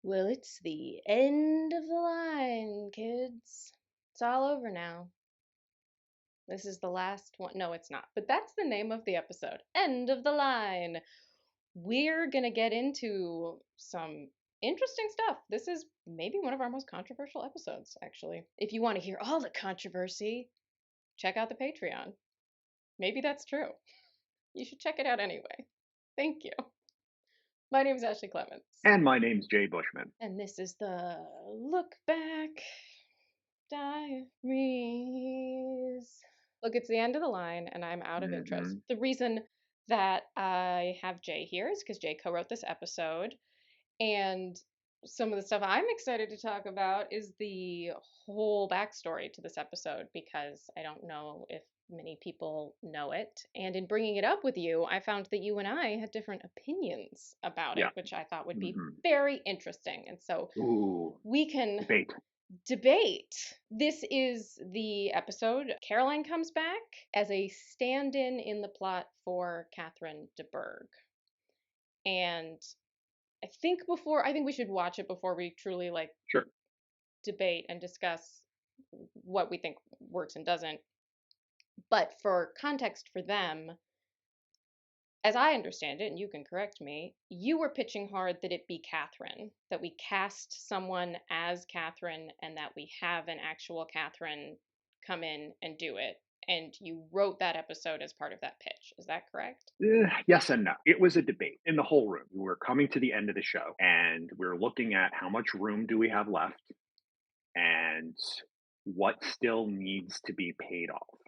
Well, it's the end of the line, kids. It's all over now. This is the last one. No, it's not. But that's the name of the episode. End of the line. We're going to get into some interesting stuff. This is maybe one of our most controversial episodes, actually. If you want to hear all the controversy, check out the Patreon. Maybe that's true. You should check it out anyway. Thank you. My name is Ashley Clements. And my name's Jay Bushman. And this is the Look Back Diaries. Look, it's the end of the line, and I'm out of intros. The reason that I have Jay here is because Jay co wrote this episode. And some of the stuff I'm excited to talk about is the whole backstory to this episode because I don't know if many people know it. And in bringing it up with you, I found that you and I had different opinions about it, Yeah. which I thought would be very interesting. And so we can debate. This is the episode. Caroline comes back as a stand-in the plot for Catherine de Bourgh. And I think we should watch it before we truly debate and discuss what we think works and doesn't. But for context for them, as I understand it, and you can correct me, you were pitching hard that it be Catherine, that we cast someone as Catherine and that we have an actual Catherine come in and do it. And you wrote that episode as part of that pitch. Is that correct? Yes and no. It was a debate in the whole room. We were coming to the end of the show and we were looking at how much room do we have left and what still needs to be paid off.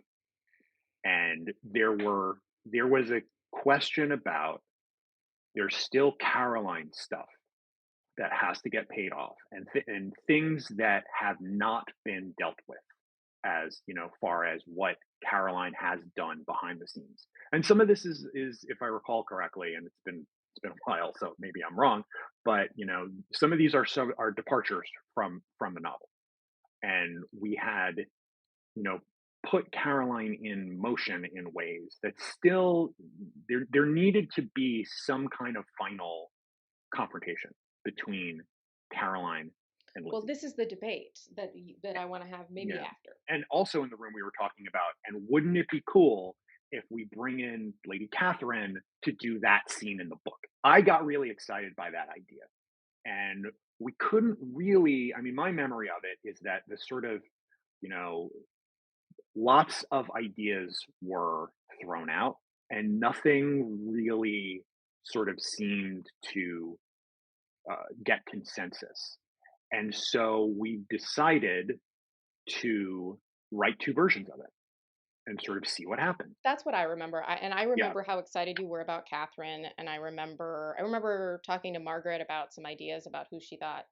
And there was a question about there's still Caroline stuff that has to get paid off and things that have not been dealt with as far as what Caroline has done behind the scenes. And some of this is if I recall correctly, and it's been a while, so maybe I'm wrong, but some of these are departures from the novel. And we had, put Caroline in motion in ways that still there needed to be some kind of final confrontation between Caroline and Lizzie. Well, this is the debate that I want to have maybe after. And also in the room we were talking about, and wouldn't it be cool if we bring in Lady Catherine to do that scene in the book? I got really excited by that idea. And we couldn't really, I mean, my memory of it is that the sort of, lots of ideas were thrown out and nothing really sort of seemed to get consensus. And so we decided to write two versions of it and sort of see what happened. That's what I remember. I remember how excited you were about Catherine, and I remember talking to Margaret about some ideas about who she thought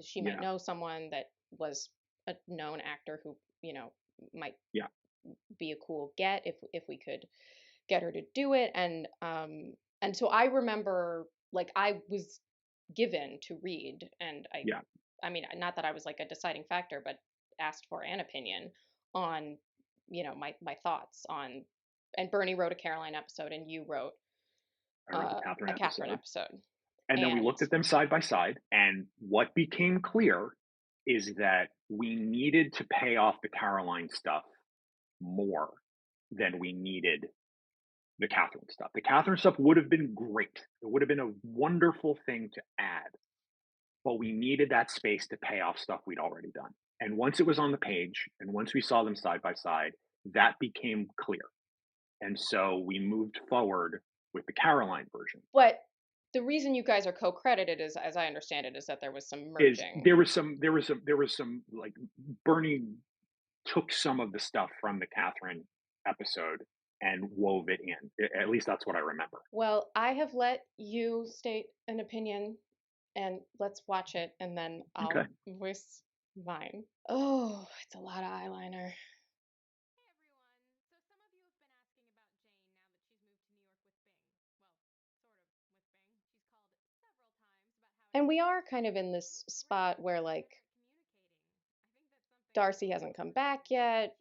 she might know someone that was a known actor who might be a cool get if we could get her to do it. And so I remember I was given to read, and I mean, not that I was like a deciding factor, but asked for an opinion on my thoughts on. And Bernie wrote a Caroline episode, and you wrote a Catherine episode. And then we looked at them side by side, and what became clear is that we needed to pay off the Caroline stuff more than we needed the Catherine stuff. The Catherine stuff would have been great. It would have been a wonderful thing to add, but we needed that space to pay off stuff we'd already done. And once it was on the page, and once we saw them side by side, that became clear. And so we moved forward with the Caroline version. But the reason you guys are co-credited is, as I understand it, is that there was some merging. There was some like Bernie took some of the stuff from the Catherine episode and wove it in. At least that's what I remember. Well, I have let you state an opinion, and let's watch it, and then I'll voice mine. Oh, it's a lot of eyeliner. And we are kind of in this spot where Darcy hasn't come back yet.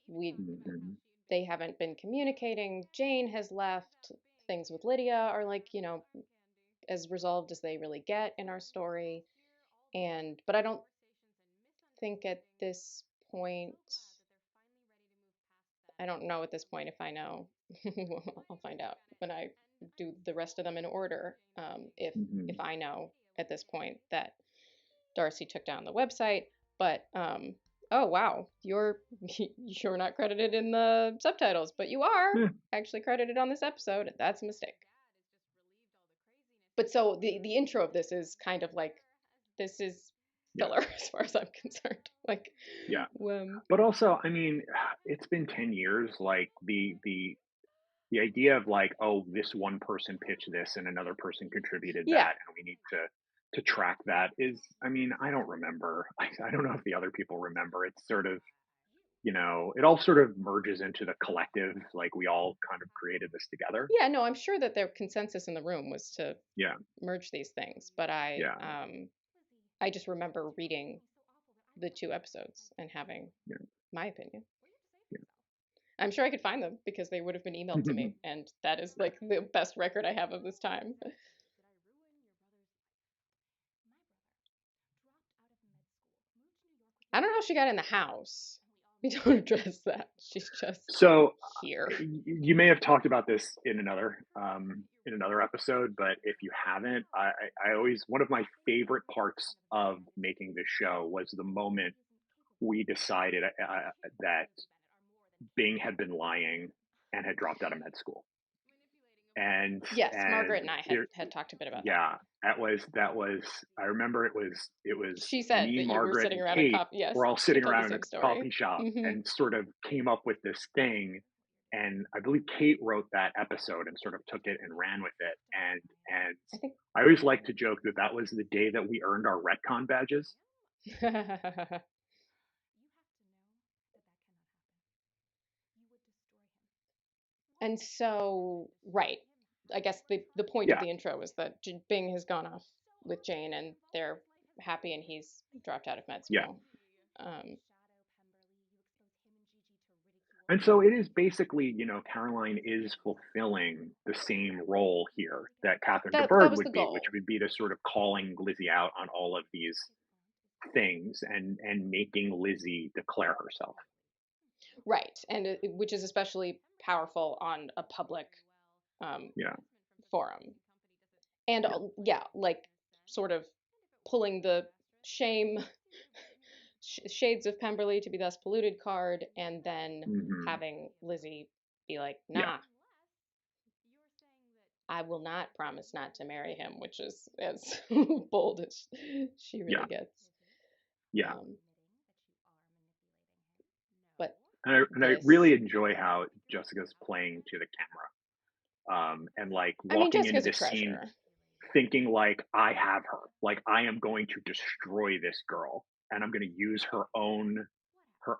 They haven't been communicating. Jane has left. Things with Lydia are as resolved as they really get in our story. but I don't think at this point, I don't know at this point if I know. I'll find out when I do the rest of them in order. If I know at this point that Darcy took down the website, but oh wow, you're not credited in the subtitles, but you are actually credited on this episode. That's a mistake. But so the intro of this is kind of like, this is filler as far as I'm concerned. Like, but also, I mean, it's been 10 years. Like the idea of like, oh, this one person pitched this and another person contributed that, and we need to track that is, I mean, I don't remember. I don't know if the other people remember. It's sort of, it all sort of merges into the collective. Like we all kind of created this together. Yeah, no, I'm sure that their consensus in the room was to merge these things, but I just remember reading the 2 episodes and having my opinion. I'm sure I could find them because they would have been emailed to me, and that is like the best record I have of this time. I don't know how she got in the house. We don't address that. She's just here. You may have talked about this in another episode, but if you haven't, I always, one of my favorite parts of making this show was the moment we decided that Bing had been lying and had dropped out of med school. And yes, Margaret and I had talked a bit about that. Yeah, that was. I remember it was. She said me, that Margaret, you were sitting around Kate, a coffee. Yes, we're all sitting around in a coffee shop and sort of came up with this thing. And I believe Kate wrote that episode and sort of took it and ran with it. And I always like to joke that was the day that we earned our retcon badges. And so, right, I guess the point of the intro was that Bing has gone off with Jane and they're happy and he's dropped out of med school. And so it is basically, Caroline is fulfilling the same role here that Catherine DeBurgh would be, which would be to sort of calling Lizzie out on all of these things and making Lizzie declare herself. Right, and which is especially powerful on a public forum. And like sort of pulling the shame shades of Pemberley to be thus polluted card, and then having Lizzie be like, nah, I will not promise not to marry him, which is as bold as she really gets. But I really enjoy how Jessica's playing to the camera, and like walking into this scene thinking like, I have her, like I am going to destroy this girl and I'm going to use her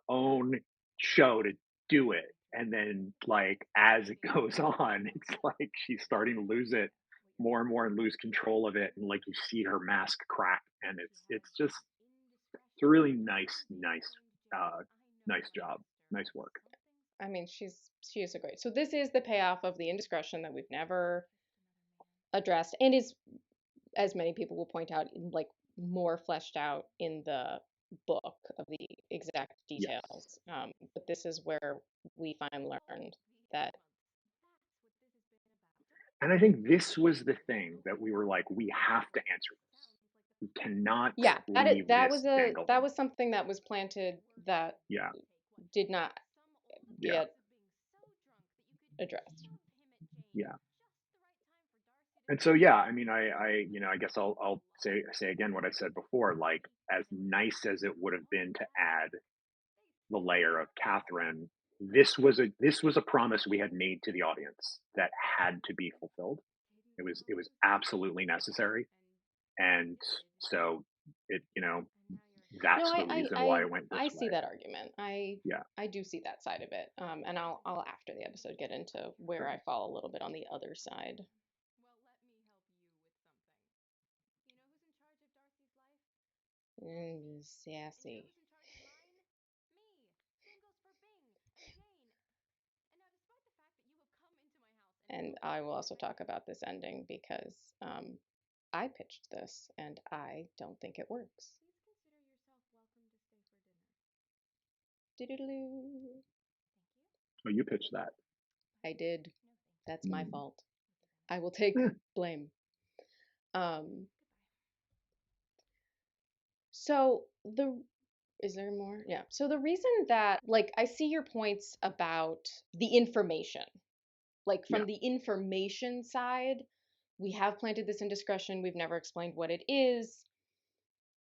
own show to do it. And then like as it goes on, it's like she's starting to lose it more and more and lose control of it, and like you see her mask crack, and it's a really nice job, nice work. I mean, she is a great. So this is the payoff of the indiscretion that we've never addressed, and is, as many people will point out, like more fleshed out in the book of the exact details. But this is where we finally learned that. And I think this was the thing that we were like, we have to answer this. We cannot. Yeah, that was something that was planted that did not get addressed. Yeah. And so, I mean, I guess I'll say again what I said before. Like, as nice as it would have been to add the layer of Catherine, this was a promise we had made to the audience that had to be fulfilled. It was absolutely necessary, and so that's the reason why it went this way. I see that argument. I do see that side of it. And I'll after the episode get into where I fall a little bit on the other side. Sassy. And I will also talk about this ending because I pitched this and I don't think it works. Please consider yourself welcome to stay for dinner. Doo-doo-doo. Oh, you pitched that. I did. No, thank you. That's my fault. I will take blame. So is there more? Yeah. So the reason that, like, I see your points about the information. Like, from Yeah. the information side, we have planted this indiscretion. We've never explained what it is.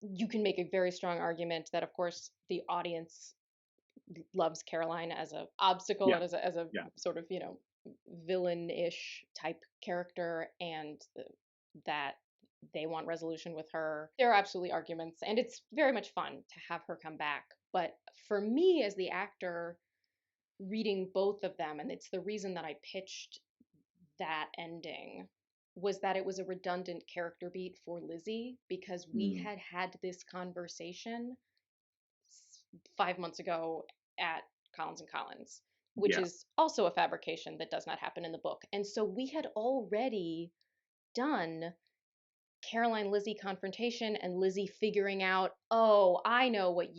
You can make a very strong argument that, of course, the audience loves Caroline as a obstacle Yeah. and as a Yeah. sort of, villain-ish type character, and that they want resolution with her. There are absolutely arguments, and it's very much fun to have her come back. But for me, as the actor, reading both of them, and it's the reason that I pitched that ending, was that it was a redundant character beat for Lizzie, because we Mm. had had this conversation 5 months ago at Collins and Collins, which Yeah. is also a fabrication that does not happen in the book. And so we had already done Caroline Lizzie confrontation and Lizzie figuring out, oh, I know what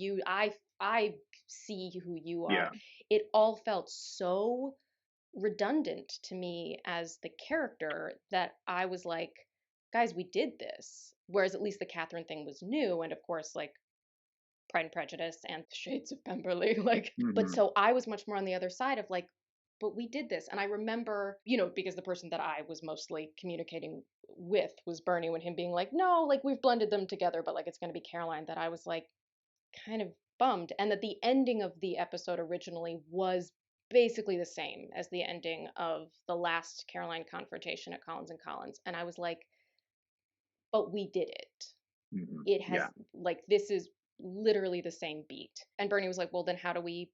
I see who you are. Yeah. It all felt so redundant to me as the character that I was like, guys, we did this. Whereas at least the Catherine thing was new, and of course, like, Pride and Prejudice and the Shades of Pemberley, like, but Mm-hmm. so I was much more on the other side of like, but we did this. And I remember, because the person that I was mostly communicating with was Bernie, when him being like, no, like, we've blended them together, but like, it's going to be Caroline, that I was like kind of bummed. And that the ending of the episode originally was basically the same as the ending of the last Caroline confrontation at Collins and Collins. And I was like, but we did it. Mm-hmm. It has, Yeah. like, this is literally the same beat. And Bernie was like, well, then how do we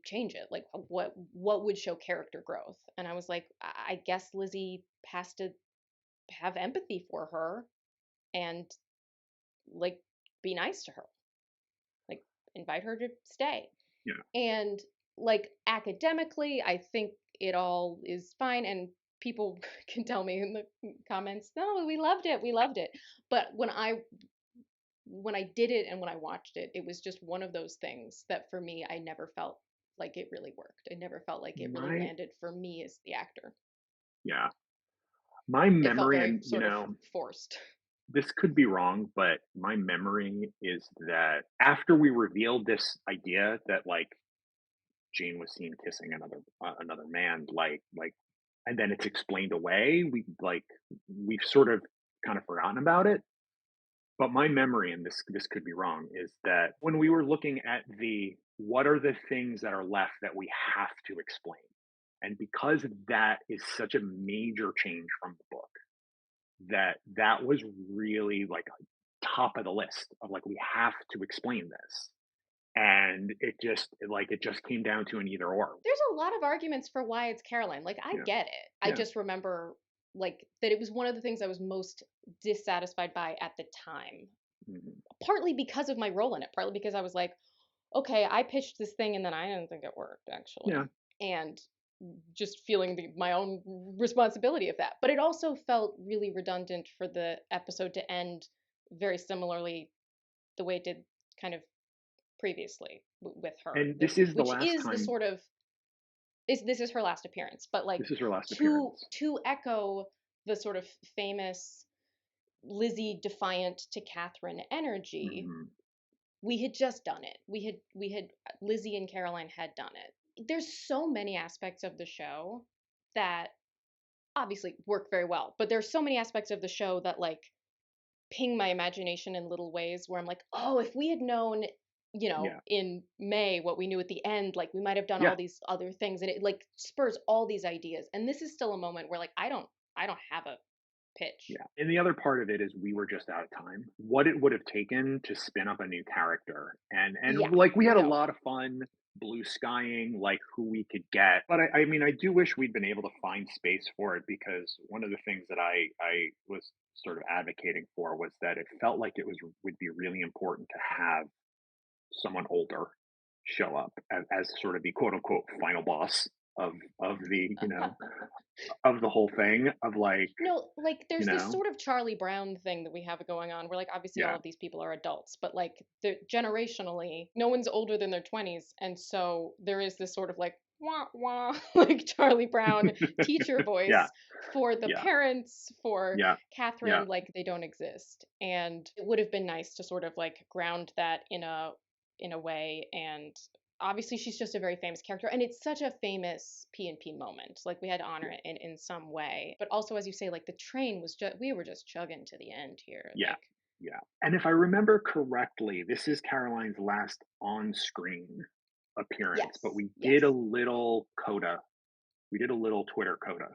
change it? Like, what would show character growth? And I was like, I guess Lizzie has to have empathy for her and, like, be nice to her, like, invite her to stay. Yeah. And, like, academically, I think it all is fine, and people can tell me in the comments, no, we loved it. But when I did it and when I watched it, it was just one of those things that for me, I never felt like it really worked. I never felt like it really My landed for me as the actor. Yeah. My It felt memory, very and sort of forced. this could be wrong, but my memory is that after we revealed this idea that, like, Jane was seen kissing another man, like, and then it's explained away, we've sort of kind of forgotten about it. But my memory, and this could be wrong, is that when we were looking at the what are the things that are left that we have to explain, and because that is such a major change from the book, that was really like top of the list of, like, we have to explain this, and it just came down to an either or. There's a lot of arguments for why it's Caroline. Like, I Yeah. get it. I Yeah. just remember, like, that it was one of the things I was most dissatisfied by at the time. Mhm. Partly because of my role in it, partly because I was like, okay, I pitched this thing and then I didn't think it worked, Yeah. actually. And just feeling my own responsibility of that. But it also felt really redundant for the episode to end very similarly the way it did kind of previously with her, And this is the which last is the time. sort of this is her last appearance. But like, This is her last to appearance. echo the sort of famous Lizzie defiant to Catherine energy, Mhm. we had just done it. We had Lizzie and Caroline had done it. There's so many aspects of the show that obviously work very well, but there's so many aspects of the show that, like, ping my imagination in little ways where I'm like, oh, if we had known, Yeah. in May what we knew at the end, like, we might have done Yeah. all these other things, and it, like, spurs all these ideas. And this is still a moment where, like, I don't have a pitch. Yeah. And the other part of it is we were just out of time. What it would have taken to spin up a new character. And Yeah. like we had a No. lot of fun blue skying like who we could get. But I mean I do wish we'd been able to find space for it, because one of the things that I was sort of advocating for was that it felt like it would be really important to have someone older show up as sort of the quote unquote final boss of the, of the whole thing of like, No, like you there's this know, sort of Charlie Brown thing that we have going on where like obviously all yeah, of these people are adults, but like generationally, no one's older than their 20s, and so there is this sort of like wah wah like Charlie Brown teacher yeah, voice for the yeah, parents, for yeah, yeah, Catherine, like they don't exist. And it would have been nice to sort of like ground that in a way. And obviously she's just a very famous character, and it's such a famous P&P moment. Like we had to honor it in some way, but also as you say, like the train was just, we were just chugging to the end here, yeah, like yeah. And if I remember correctly, this is Caroline's last on-screen appearance, but yes, we did a yes. little coda. We did a little Twitter coda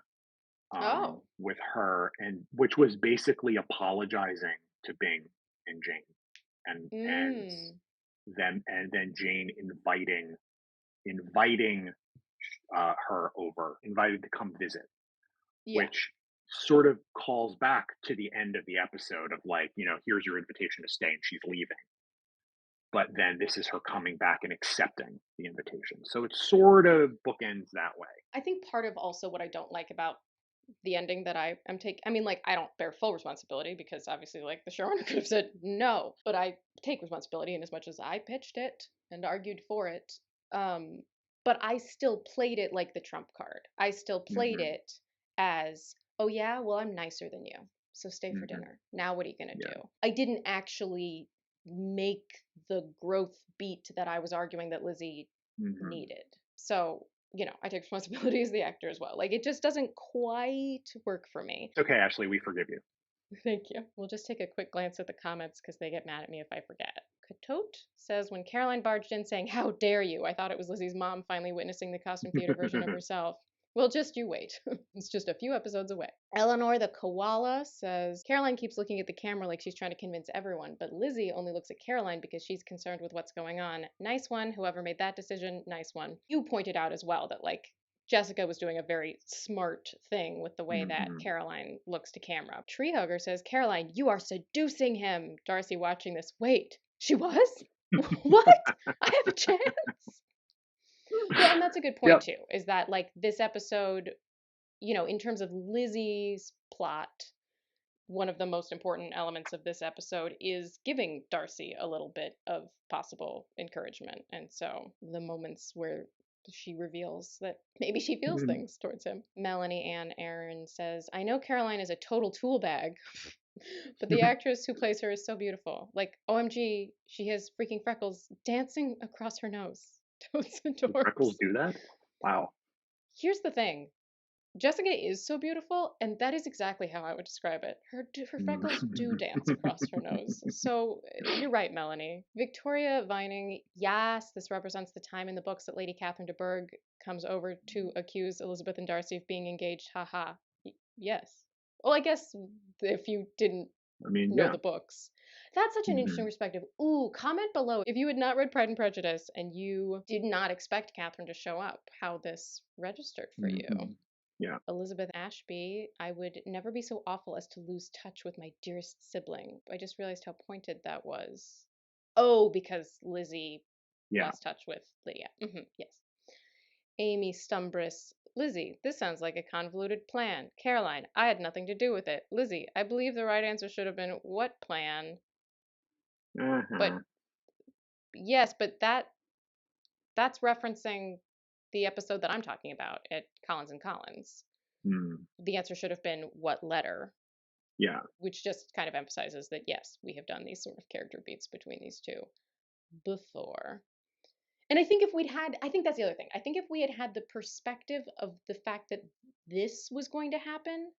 Oh. with her, and which was basically apologizing to Bing and Jane, and Mm. then Jane inviting her over, invited to come visit, Yeah. which sort of calls back to the end of the episode of like, here's your invitation to stay, and she's leaving. But then this is her coming back and accepting the invitation. So it sort of bookends that way. I think part of also what I don't like about the ending that I am taking, I mean, like, I don't bear full responsibility because obviously, like, the showrunner could have said no, but I take responsibility in as much as I pitched it and argued for it. Um, but I still played it like the trump card. I still played Hmm. it as, oh, yeah, well, I'm nicer than you. So stay for Hmm. dinner. Now, what are you going to Yeah. do? I didn't actually make the growth beat that I was arguing that Lizzie Hmm. needed. So, I take responsibility as the actor as well. Like it just doesn't quite work for me. It's okay, Ashley. We forgive you. Thank you. We'll just take a quick glance at the comments because they get mad at me if I forget. Katote says, when Caroline barged in saying, "How dare you?" I thought it was Lizzie's mom finally witnessing the costume theater version of herself. Well, just you wait. It's just a few episodes away. Eleanor the koala says, Caroline keeps looking at the camera like she's trying to convince everyone, but Lizzie only looks at Caroline because she's concerned with what's going on. Nice one. Whoever made that decision, nice one. You pointed out as well that, like, Jessica was doing a very smart thing with the way that Hmm. Caroline looks to camera. Treehugger says, Caroline, you are seducing him. Darcy watching this. Wait, she was? What? I have a chance? Well, and that's a good point Yep. too, is that like this episode, in terms of Lizzie's plot, one of the most important elements of this episode is giving Darcy a little bit of possible encouragement. And so the moments where she reveals that maybe she feels Mhm. things towards him. Melanie Ann Aaron says, I know Caroline is a total tool bag, but the actress who plays her is so beautiful. Like, OMG, she has freaking freckles dancing across her nose. Totes Freckles adorbs. do that? Wow. Here's the thing. Jessica is so beautiful, and that is exactly how I would describe it. Her freckles do dance across her nose. So you're right, Melanie. Victoria Vining, yes, this represents the time in the books that Lady Catherine de Bourgh comes over to accuse Elizabeth and Darcy of being engaged. Haha. Yes. Well, I guess if you didn't I mean, know yeah. the books. That's such an interesting Hmm. perspective. Ooh, comment below if you had not read Pride and Prejudice and you did not expect Catherine to show up, how this registered for you. Hmm. Yeah. Elizabeth Ashby, I would never be so awful as to lose touch with my dearest sibling. I just realized how pointed that was. Oh, because Lizzie Yeah. lost touch with Lydia. Yes. Amy Stumbris, Lizzie, this sounds like a convoluted plan. Caroline, I had nothing to do with it. Lizzie, I believe the right answer should have been what plan? Uh-huh. But yes, but that's referencing the episode that I'm talking about at Collins and Collins. Mm. The answer should have been what letter, Yeah. which just kind of emphasizes that yes, we have done these sort of character beats between these two before. And I think I think that's the other thing. I think if we had had the perspective of the fact that this was going to happen,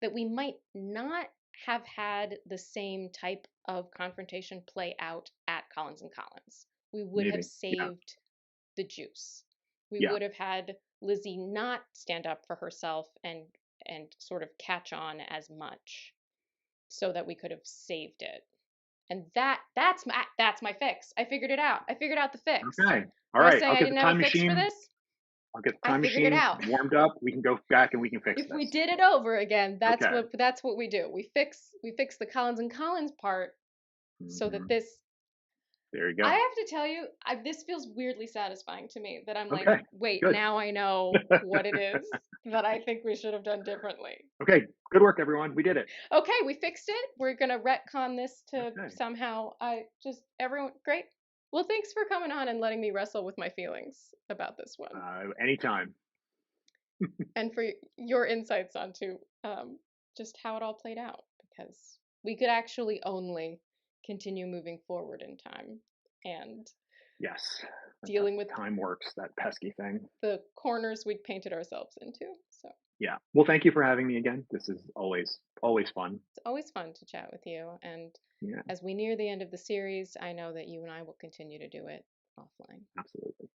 that we might not have had the same type of confrontation play out at Collins and Collins. We would have Maybe. Yeah. saved the juice. We Yeah. would have had Lizzie not stand up for herself and sort of catch on as much so that we could have saved it. And that's my fix. I figured it out. I figured out the fix. Okay. All I was right. saying I'll I get the didn't have time a fix for machine. this. I'll get the I time figured it machine out. warmed up. We can go back and we can fix If we this. did it over again, that's Okay. what we do. We fix the Collins and Collins part so that Hmm. this There you go. I have to tell you, this feels weirdly satisfying to me that I'm like, Okay, wait, good. now I know what it is that I think we should have done differently. Okay, good work, everyone. We did it. Okay, we fixed it. We're gonna retcon this to Okay. somehow. Everyone, great. Well, thanks for coming on and letting me wrestle with my feelings about this one, Anytime. and for your insights onto just how it all played out, because we could actually only continue moving forward in time and Yes. dealing with time works, that pesky thing. the corners we'd painted ourselves into. So Yeah. Well, thank you for having me again. This is always fun. it's always fun to chat with you. And Yeah, as we near the end of the series, I know that you and I will continue to do it offline. absolutely.